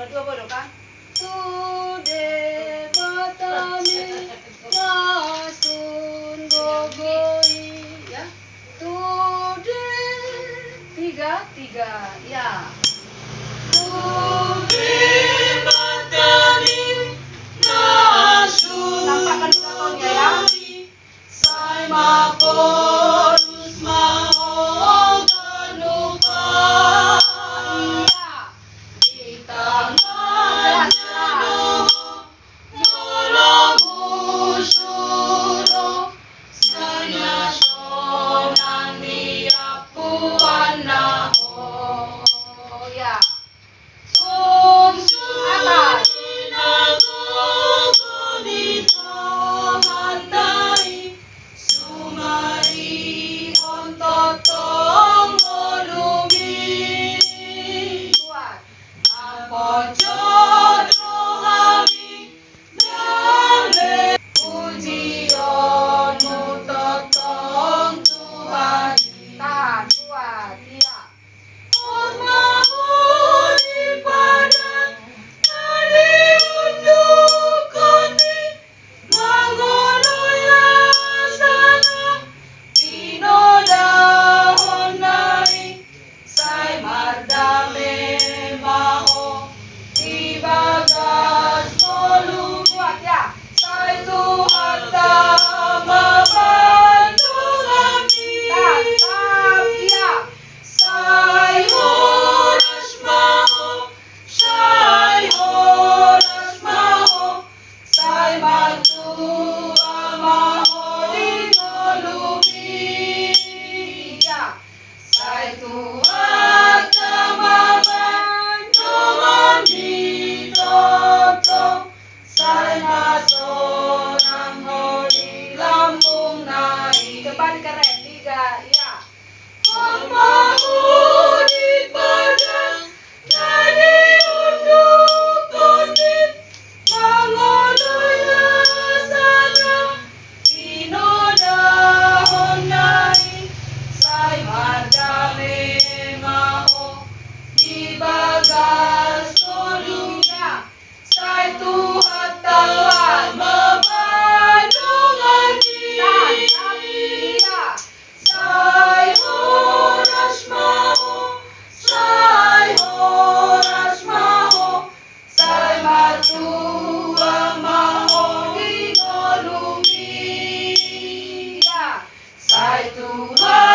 dua boleh kan? Sude batami nasun gogoi ya. Sude tiga ya. Sude batami nasun nampakkan contohnya ya. Sai maporus mau ganupa iya di tangannya nolomu suruh sanya sonan dia puana oh ya sum atas Sumari ontotong molumi kuat napojot rohami dame pujianmu totong Tuhan tahan kuat iya hormati pada nadi untuk kami mangoloya sana pinoda honai sai mardame maho di bagas solu kuat ya sai Tuhan mabantu kami tatap ya sai horas maho sai horas maho sai matua maho di golumi ya sai Tuhan mabantu kami toto sai nasonang holi lambung naik kembali keren tiga ya Mahmudi padang nadi untuk konit mangoloya sana pinoda honai sai mardame maho di bagas solunya sai Tuhan telah membantu kami sai horas maho sai horas maho sai matua maho di golumi ya sai Tuhan